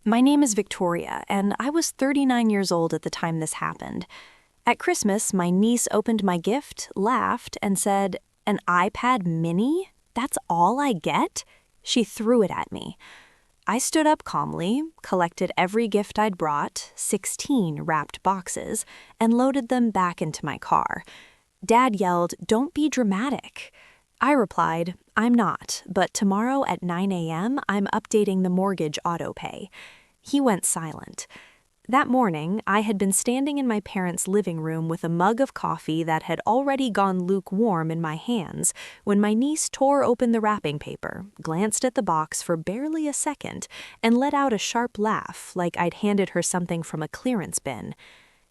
My name is Victoria, and I was 39 years old at the time this happened. At Christmas, my niece opened my gift, laughed, and said, "An iPad mini? That's all I get?" She threw it at me. I stood up calmly, collected every gift I'd brought, 16 wrapped boxes, and loaded them back into my car. Dad yelled, "Don't be dramatic." I replied, "I'm not, but tomorrow at 9 a.m. I'm updating the mortgage autopay." He went silent. That morning, I had been standing in my parents' living room with a mug of coffee that had already gone lukewarm in my hands when my niece tore open the wrapping paper, glanced at the box for barely a second, and let out a sharp laugh like I'd handed her something from a clearance bin.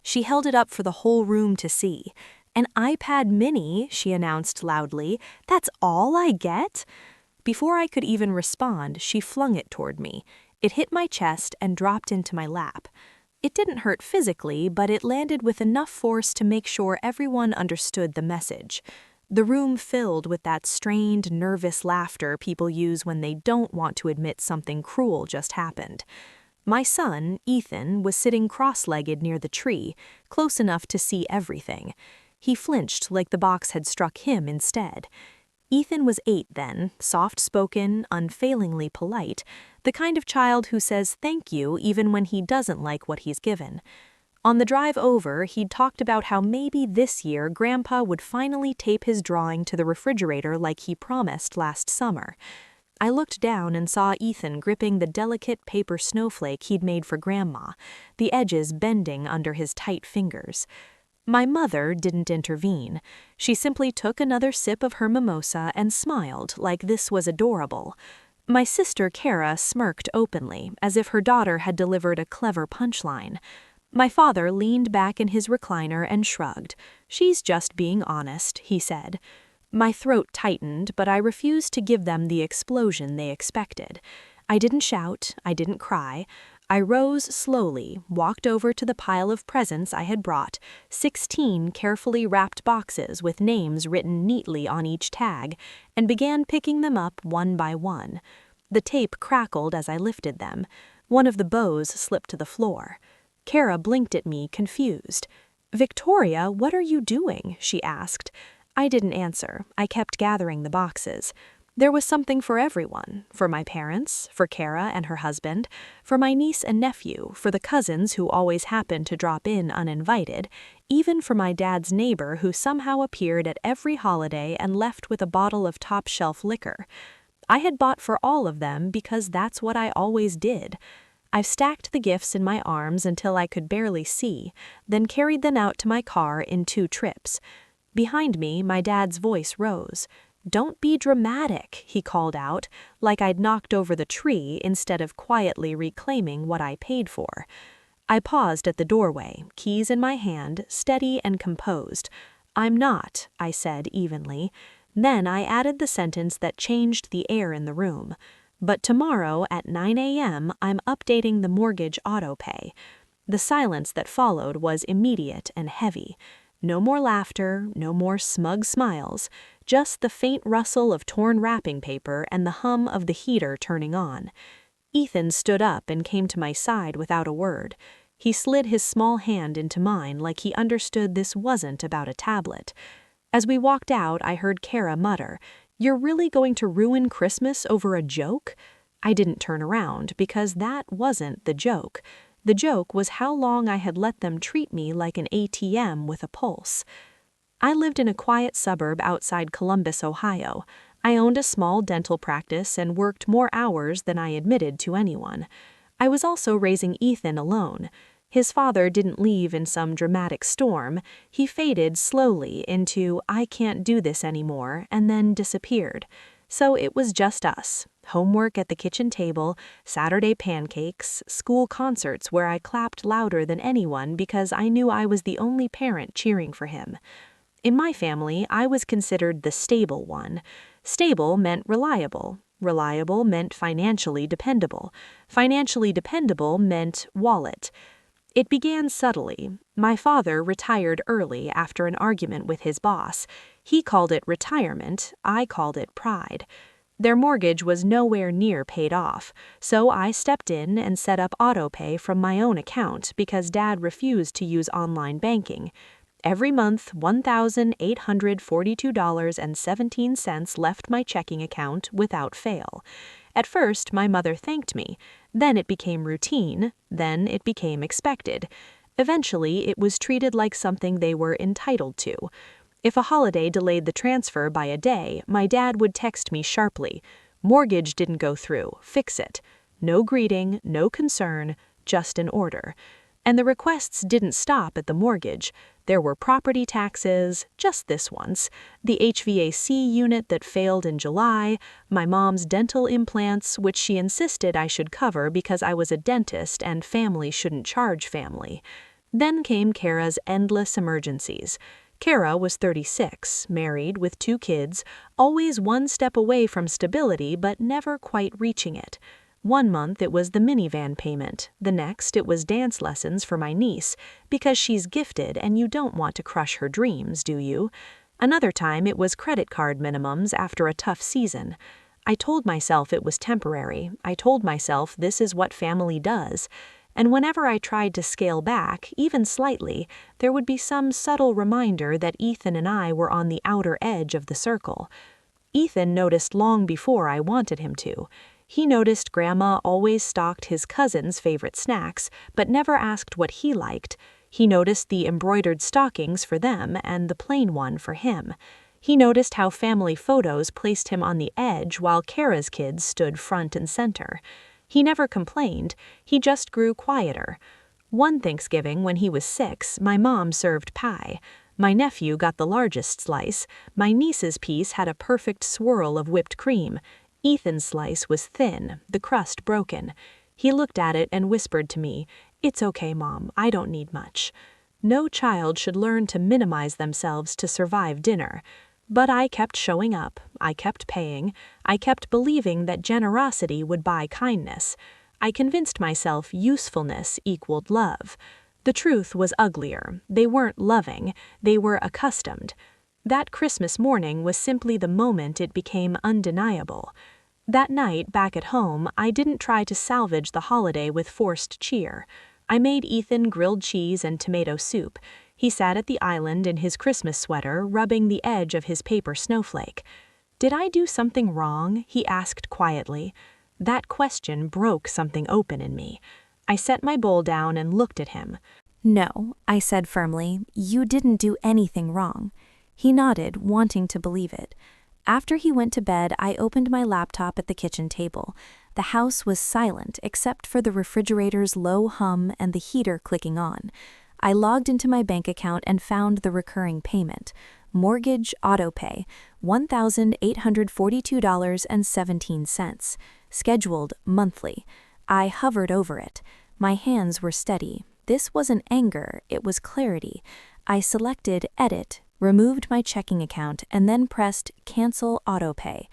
She held it up for the whole room to see. "An iPad mini," she announced loudly. "That's all I get?" Before I could even respond, she flung it toward me. It hit my chest and dropped into my lap. It didn't hurt physically, but it landed with enough force to make sure everyone understood the message. The room filled with that strained, nervous laughter people use when they don't want to admit something cruel just happened. My son, Ethan, was sitting cross-legged near the tree, close enough to see everything. He flinched like the box had struck him instead. Ethan was 8 then, soft-spoken, unfailingly polite, the kind of child who says thank you even when he doesn't like what he's given. On the drive over, he'd talked about how maybe this year Grandpa would finally tape his drawing to the refrigerator like he promised last summer. I looked down and saw Ethan gripping the delicate paper snowflake he'd made for Grandma, the edges bending under his tight fingers. My mother didn't intervene. She simply took another sip of her mimosa and smiled like this was adorable. My sister Kara smirked openly, as if her daughter had delivered a clever punchline. My father leaned back in his recliner and shrugged. "She's just being honest," he said. My throat tightened, but I refused to give them the explosion they expected. I didn't shout, I didn't cry. I rose slowly, walked over to the pile of presents I had brought, 16 carefully wrapped boxes with names written neatly on each tag, and began picking them up one by one. The tape crackled as I lifted them. One of the bows slipped to the floor. Kara blinked at me, confused. "Victoria, what are you doing?" she asked. I didn't answer. I kept gathering the boxes. There was something for everyone, for my parents, for Kara and her husband, for my niece and nephew, for the cousins who always happened to drop in uninvited, even for my dad's neighbor who somehow appeared at every holiday and left with a bottle of top-shelf liquor. I had bought for all of them because that's what I always did. I stacked the gifts in my arms until I could barely see, then carried them out to my car in 2 trips. Behind me, my dad's voice rose. "Don't be dramatic," he called out, like I'd knocked over the tree instead of quietly reclaiming what I paid for. I paused at the doorway, keys in my hand, steady and composed. "I'm not," I said evenly. Then I added the sentence that changed the air in the room. "But tomorrow at 9 a.m. I'm updating the mortgage autopay." The silence that followed was immediate and heavy. No more laughter, no more smug smiles, just the faint rustle of torn wrapping paper and the hum of the heater turning on. Ethan stood up and came to my side without a word. He slid his small hand into mine like he understood this wasn't about a tablet. As we walked out, I heard Kara mutter, "You're really going to ruin Christmas over a joke?" I didn't turn around because that wasn't the joke. The joke was how long I had let them treat me like an ATM with a pulse. I lived in a quiet suburb outside Columbus, Ohio. I owned a small dental practice and worked more hours than I admitted to anyone. I was also raising Ethan alone. His father didn't leave in some dramatic storm. He faded slowly into "I can't do this anymore" and then disappeared. So it was just us. Homework at the kitchen table, Saturday pancakes, school concerts where I clapped louder than anyone because I knew I was the only parent cheering for him. In my family, I was considered the stable one. Stable meant reliable. Reliable meant financially dependable. Financially dependable meant wallet. It began subtly. My father retired early after an argument with his boss. He called it retirement, I called it pride. Their mortgage was nowhere near paid off, so I stepped in and set up autopay from my own account because Dad refused to use online banking. Every month, $1,842.17 left my checking account without fail. At first, my mother thanked me. Then it became routine. Then it became expected. Eventually, it was treated like something they were entitled to. If a holiday delayed the transfer by a day, my dad would text me sharply. "Mortgage didn't go through. Fix it." No greeting, no concern, just an order. And the requests didn't stop at the mortgage. There were property taxes, just this once, the HVAC unit that failed in July, my mom's dental implants, which she insisted I should cover because I was a dentist and family shouldn't charge family. Then came Kara's endless emergencies. Kara was 36, married with 2 kids, always one step away from stability but never quite reaching it. One month it was the minivan payment, the next it was dance lessons for my niece, because she's gifted and you don't want to crush her dreams, do you? Another time it was credit card minimums after a tough season. I told myself it was temporary. I told myself this is what family does. And whenever I tried to scale back, even slightly, there would be some subtle reminder that Ethan and I were on the outer edge of the circle. Ethan noticed long before I wanted him to. He noticed Grandma always stocked his cousin's favorite snacks, but never asked what he liked. He noticed the embroidered stockings for them and the plain one for him. He noticed how family photos placed him on the edge while Kara's kids stood front and center. He never complained, he just grew quieter. One Thanksgiving when he was 6, my mom served pie. My nephew got the largest slice. My niece's piece had a perfect swirl of whipped cream. Ethan's slice was thin, the crust broken. He looked at it and whispered to me, "It's okay, Mom, I don't need much." No child should learn to minimize themselves to survive dinner. But I kept showing up, I kept paying, I kept believing that generosity would buy kindness. I convinced myself usefulness equaled love. The truth was uglier. They weren't loving, they were accustomed. That Christmas morning was simply the moment it became undeniable. That night, back at home, I didn't try to salvage the holiday with forced cheer. I made Ethan grilled cheese and tomato soup. He sat at the island in his Christmas sweater, rubbing the edge of his paper snowflake. "Did I do something wrong?" he asked quietly. That question broke something open in me. I set my bowl down and looked at him. "No," I said firmly, "you didn't do anything wrong." He nodded, wanting to believe it. After he went to bed, I opened my laptop at the kitchen table. The house was silent except for the refrigerator's low hum and the heater clicking on. I logged into my bank account and found the recurring payment. Mortgage autopay, $1,842.17. Scheduled monthly. I hovered over it. My hands were steady. This wasn't anger, it was clarity. I selected Edit, removed my checking account, and then pressed Cancel Autopay.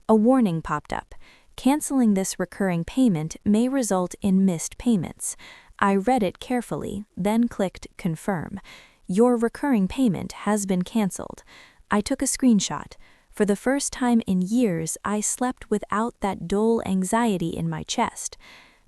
A warning popped up. Canceling this recurring payment may result in missed payments. I read it carefully, then clicked Confirm. Your recurring payment has been canceled. I took a screenshot. For the first time in years, I slept without that dull anxiety in my chest.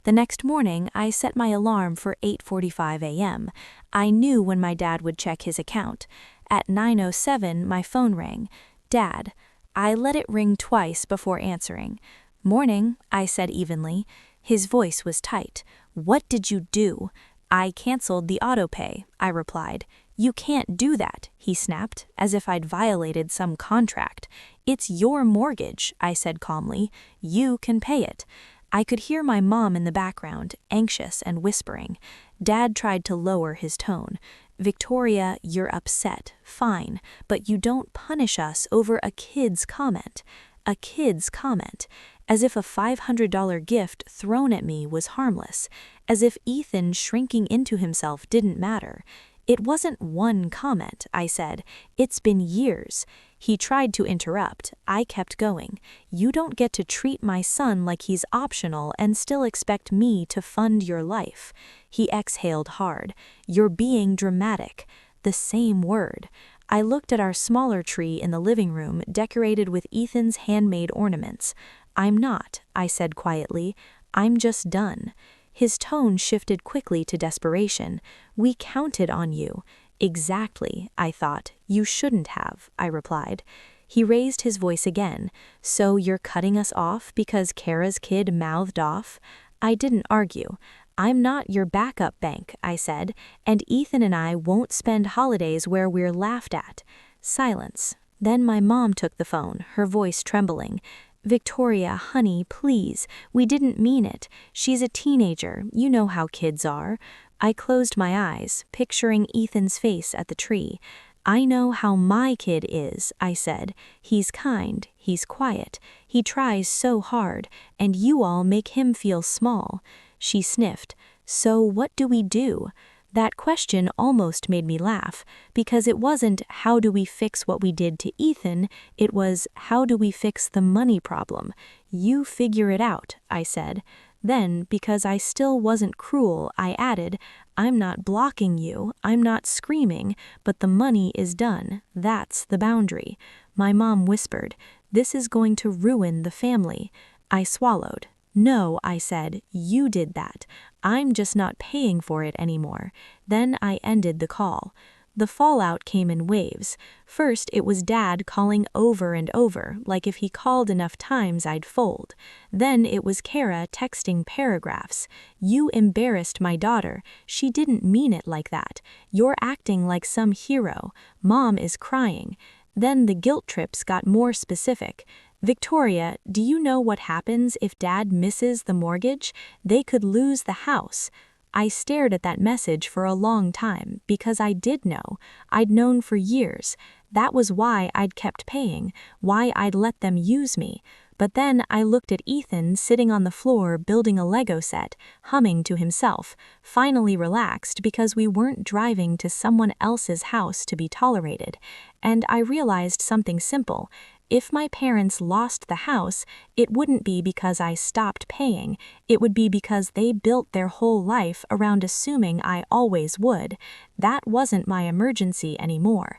The next morning, I set my alarm for 8:45 a.m. I knew when my dad would check his account. At 9:07, my phone rang. "Dad." I let it ring twice before answering. "Morning," I said evenly. His voice was tight. "What did you do?" "I canceled the autopay," I replied. "You can't do that," he snapped, as if I'd violated some contract. "It's your mortgage," I said calmly. "You can pay it." I could hear my mom in the background, anxious and whispering. Dad tried to lower his tone. "Victoria, you're upset, fine, but you don't punish us over a kid's comment." A kid's comment. As if a $500 gift thrown at me was harmless. As if Ethan shrinking into himself didn't matter. "It wasn't one comment," I said. "It's been years." He tried to interrupt. I kept going. "You don't get to treat my son like he's optional and still expect me to fund your life." He exhaled hard. "You're being dramatic." The same word. I looked at our smaller tree in the living room, decorated with Ethan's handmade ornaments. "I'm not," I said quietly. "I'm just done." His tone shifted quickly to desperation. "We counted on you." "Exactly," I thought. "You shouldn't have," I replied. He raised his voice again. "So you're cutting us off because Kara's kid mouthed off?" I didn't argue. "I'm not your backup bank," I said, "and Ethan and I won't spend holidays where we're laughed at." Silence. Then my mom took the phone, her voice trembling. "Victoria, honey, please. We didn't mean it. She's a teenager. You know how kids are." I closed my eyes, picturing Ethan's face at the tree. "I know how my kid is," I said. "He's kind, he's quiet, he tries so hard, and you all make him feel small." She sniffed. "So what do we do?" That question almost made me laugh, because it wasn't how do we fix what we did to Ethan, it was how do we fix the money problem. "You figure it out," I said. Then, because I still wasn't cruel, I added, "I'm not blocking you, I'm not screaming, but the money is done. That's the boundary." My mom whispered, "This is going to ruin the family." I swallowed. "No," I said, "you did that. I'm just not paying for it anymore." Then I ended the call. The fallout came in waves. First, it was Dad calling over and over, like if he called enough times I'd fold. Then it was Kara texting paragraphs. "You embarrassed my daughter. She didn't mean it like that. You're acting like some hero. Mom is crying." Then the guilt trips got more specific. "Victoria, do you know what happens if Dad misses the mortgage? They could lose the house." I stared at that message for a long time, because I did know. I'd known for years. That was why I'd kept paying, why I'd let them use me. But then I looked at Ethan sitting on the floor building a Lego set, humming to himself, finally relaxed because we weren't driving to someone else's house to be tolerated. And I realized something simple. If my parents lost the house, it wouldn't be because I stopped paying, it would be because they built their whole life around assuming I always would. That wasn't my emergency anymore.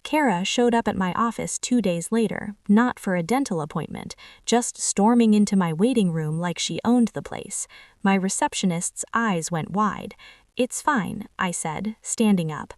Kara showed up at my office 2 days later, not for a dental appointment, just storming into my waiting room like she owned the place. My receptionist's eyes went wide. "It's fine," I said, standing up.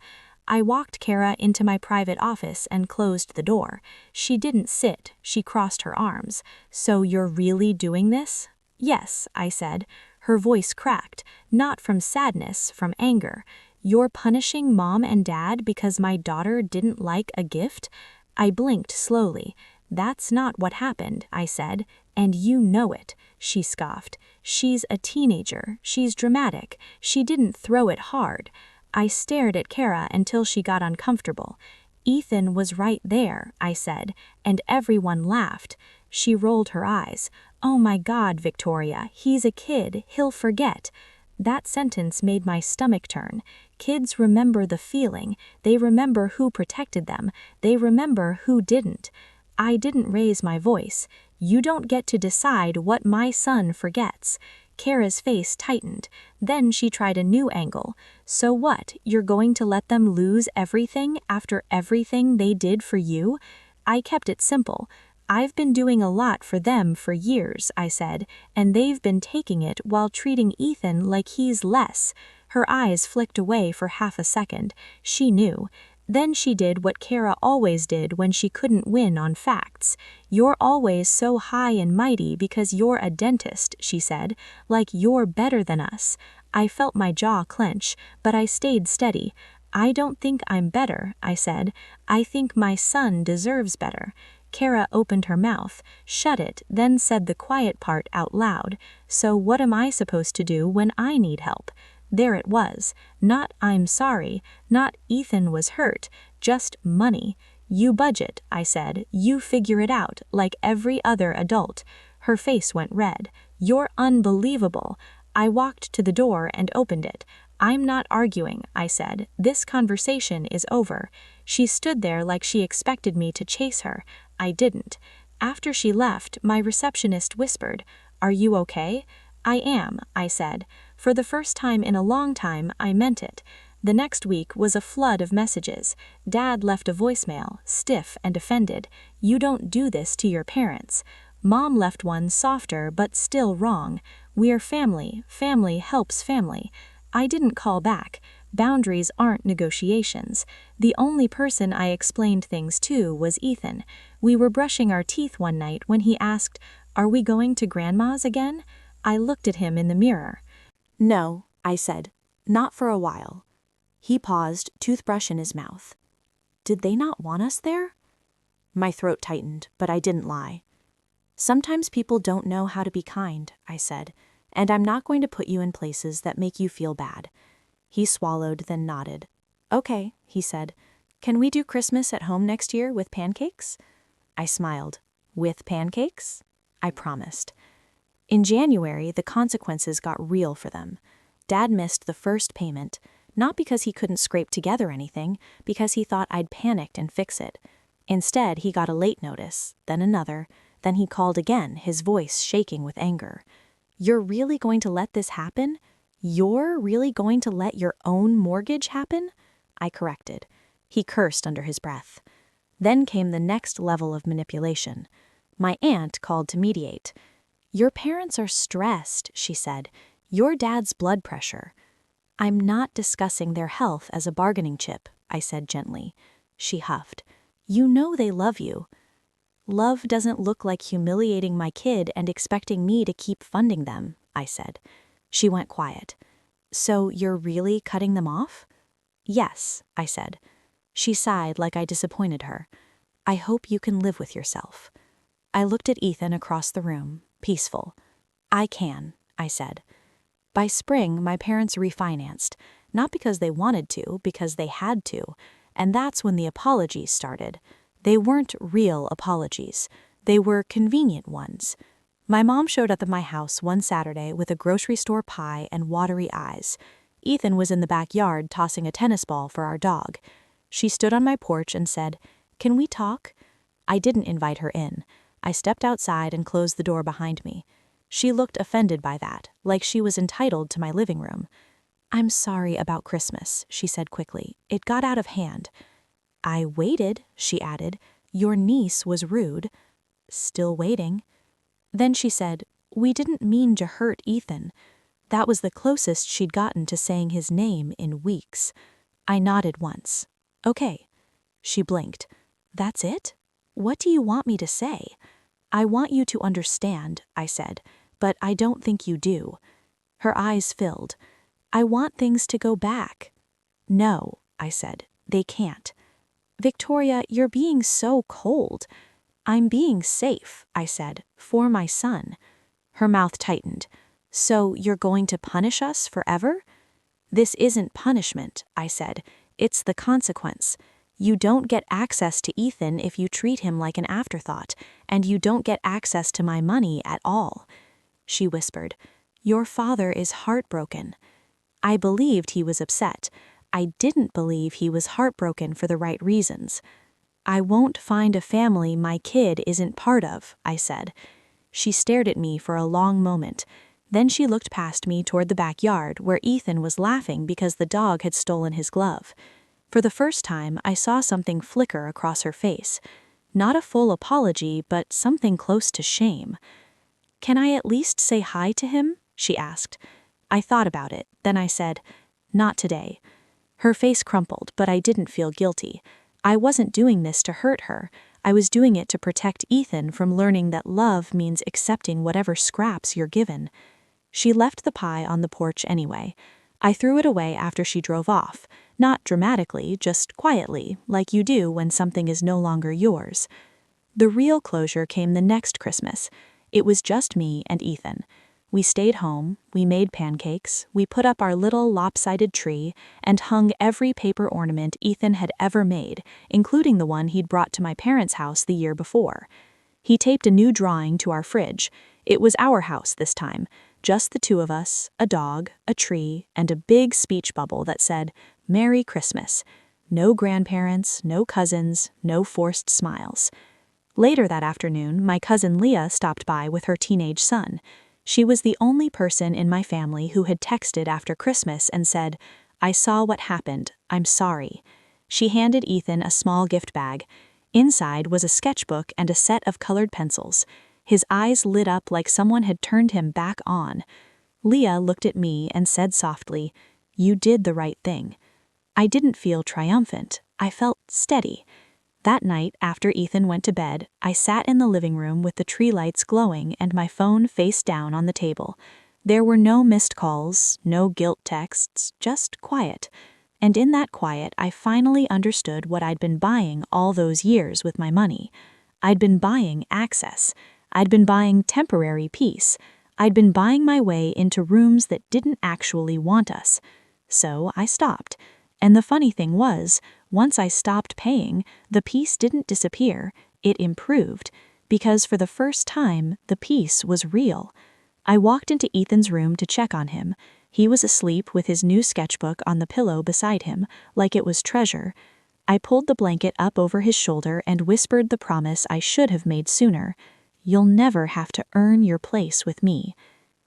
I walked Kara into my private office and closed the door. She didn't sit, she crossed her arms. "So you're really doing this?" "Yes," I said. Her voice cracked, not from sadness, from anger. "You're punishing Mom and Dad because my daughter didn't like a gift?" I blinked slowly. "That's not what happened," I said, "and you know it." She scoffed. "She's a teenager, she's dramatic, she didn't throw it hard." I stared at Kara until she got uncomfortable. "Ethan was right there," I said, "and everyone laughed." She rolled her eyes. "Oh my God, Victoria, he's a kid, he'll forget." That sentence made my stomach turn. Kids remember the feeling, they remember who protected them, they remember who didn't. I didn't raise my voice. "You don't get to decide what my son forgets." Kara's face tightened. Then she tried a new angle. "So what, you're going to let them lose everything after everything they did for you?" I kept it simple. "I've been doing a lot for them for years," I said, "and they've been taking it while treating Ethan like he's less." Her eyes flicked away for half a second. She knew. Then she did what Kara always did when she couldn't win on facts. "You're always so high and mighty because you're a dentist," she said, "like you're better than us." I felt my jaw clench, but I stayed steady. "I don't think I'm better," I said. "I think my son deserves better." Kara opened her mouth, shut it, then said the quiet part out loud. "So what am I supposed to do when I need help?" There it was. Not "I'm sorry," not "Ethan was hurt," just money. "You budget," I said. "You figure it out, like every other adult." Her face went red. "You're unbelievable." I walked to the door and opened it. "I'm not arguing," I said. "This conversation is over." She stood there like she expected me to chase her. I didn't. After she left, my receptionist whispered, "Are you okay?" "I am," I said. For the first time in a long time, I meant it. The next week was a flood of messages. Dad left a voicemail, stiff and offended. "You don't do this to your parents." Mom left one softer but still wrong. "We're family. Family helps family." I didn't call back. Boundaries aren't negotiations. The only person I explained things to was Ethan. We were brushing our teeth one night when he asked, "Are we going to Grandma's again?" I looked at him in the mirror. "No," I said. "Not for a while." He paused, toothbrush in his mouth. "Did they not want us there?" My throat tightened, but I didn't lie. "Sometimes people don't know how to be kind," I said, "and I'm not going to put you in places that make you feel bad." He swallowed, then nodded. "Okay," he said. "Can we do Christmas at home next year with pancakes?" I smiled. "With pancakes?" I promised. In January, the consequences got real for them. Dad missed the first payment, not because he couldn't scrape together anything, because he thought I'd panicked and fix it. Instead, he got a late notice, then another, then he called again, his voice shaking with anger. "You're really going to let this happen? You're really going to let your own mortgage happen?" I corrected. He cursed under his breath. Then came the next level of manipulation. My aunt called to mediate. "Your parents are stressed," she said. "Your dad's blood pressure." "I'm not discussing their health as a bargaining chip," I said gently. She huffed. "You know they love you." "Love doesn't look like humiliating my kid and expecting me to keep funding them," I said. She went quiet. "So you're really cutting them off?" "Yes," I said. She sighed like I disappointed her. "I hope you can live with yourself." I looked at Ethan across the room, peaceful. "I can," I said. By spring, my parents refinanced, not because they wanted to, because they had to, and that's when the apologies started. They weren't real apologies. They were convenient ones. My mom showed up at my house one Saturday with a grocery store pie and watery eyes. Ethan was in the backyard tossing a tennis ball for our dog. She stood on my porch and said, "Can we talk?" I didn't invite her in. I stepped outside and closed the door behind me. She looked offended by that, like she was entitled to my living room. "I'm sorry about Christmas," she said quickly. "It got out of hand." "I waited," she added. "Your niece was rude." "Still waiting." Then she said, "We didn't mean to hurt Ethan." That was the closest she'd gotten to saying his name in weeks. I nodded once. "Okay." She blinked. "That's it? What do you want me to say?" "I want you to understand," I said, "but I don't think you do." Her eyes filled. "I want things to go back." "No," I said, "they can't." "Victoria, you're being so cold." "I'm being safe," I said, "for my son." Her mouth tightened. "So you're going to punish us forever?" "This isn't punishment," I said. "It's the consequence. You don't get access to Ethan if you treat him like an afterthought, and you don't get access to my money at all." She whispered, "Your father is heartbroken." I believed he was upset. I didn't believe he was heartbroken for the right reasons. "I won't find a family my kid isn't part of," I said. She stared at me for a long moment. Then she looked past me toward the backyard where Ethan was laughing because the dog had stolen his glove. For the first time, I saw something flicker across her face. Not a full apology, but something close to shame. "Can I at least say hi to him?" she asked. I thought about it. Then I said, "Not today." Her face crumpled, but I didn't feel guilty. I wasn't doing this to hurt her. I was doing it to protect Ethan from learning that love means accepting whatever scraps you're given. She left the pie on the porch anyway. I threw it away after she drove off, not dramatically, just quietly, like you do when something is no longer yours. The real closure came the next Christmas. It was just me and Ethan. We stayed home, we made pancakes, we put up our little lopsided tree, and hung every paper ornament Ethan had ever made, including the one he'd brought to my parents' house the year before. He taped a new drawing to our fridge. It was our house this time, just the two of us, a dog, a tree, and a big speech bubble that said, "Merry Christmas." No grandparents, no cousins, no forced smiles. Later that afternoon, my cousin Leah stopped by with her teenage son. She was the only person in my family who had texted after Christmas and said, I saw what happened. I'm sorry." She handed Ethan a small gift bag. Inside was a sketchbook and a set of colored pencils. His eyes lit up like someone had turned him back on. Leah looked at me and said softly, "You did the right thing." I didn't feel triumphant. I felt steady. That night, after Ethan went to bed, I sat in the living room with the tree lights glowing and my phone face down on the table. There were no missed calls, no guilt texts, just quiet. And in that quiet, I finally understood what I'd been buying all those years with my money. I'd been buying access. I'd been buying temporary peace. I'd been buying my way into rooms that didn't actually want us. So I stopped. And the funny thing was, once I stopped paying, the peace didn't disappear, it improved. Because for the first time, the peace was real. I walked into Ethan's room to check on him. He was asleep with his new sketchbook on the pillow beside him, like it was treasure. I pulled the blanket up over his shoulder and whispered the promise I should have made sooner. "You'll never have to earn your place with me."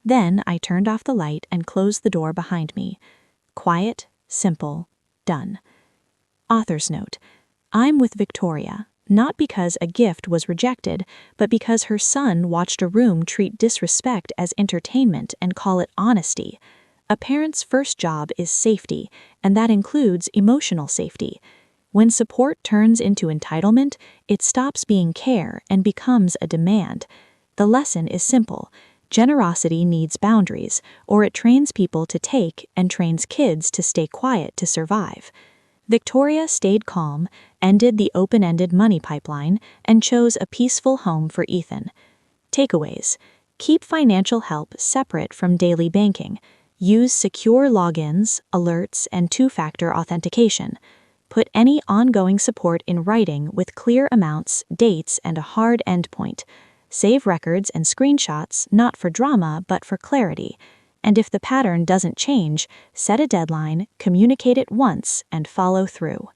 Then I turned off the light and closed the door behind me. Quiet, simple, done. Author's note: I'm with Victoria, not because a gift was rejected, but because her son watched a room treat disrespect as entertainment and call it honesty. A parent's first job is safety, and that includes emotional safety. When support turns into entitlement, it stops being care and becomes a demand. The lesson is simple. Generosity needs boundaries, or it trains people to take and trains kids to stay quiet to survive. Victoria stayed calm, ended the open-ended money pipeline, and chose a peaceful home for Ethan. Takeaways: keep financial help separate from daily banking. Use secure logins, alerts, and two-factor authentication. Put any ongoing support in writing with clear amounts, dates, and a hard endpoint. Save records and screenshots not for drama but for clarity. And if the pattern doesn't change, set a deadline, communicate it once, and follow through.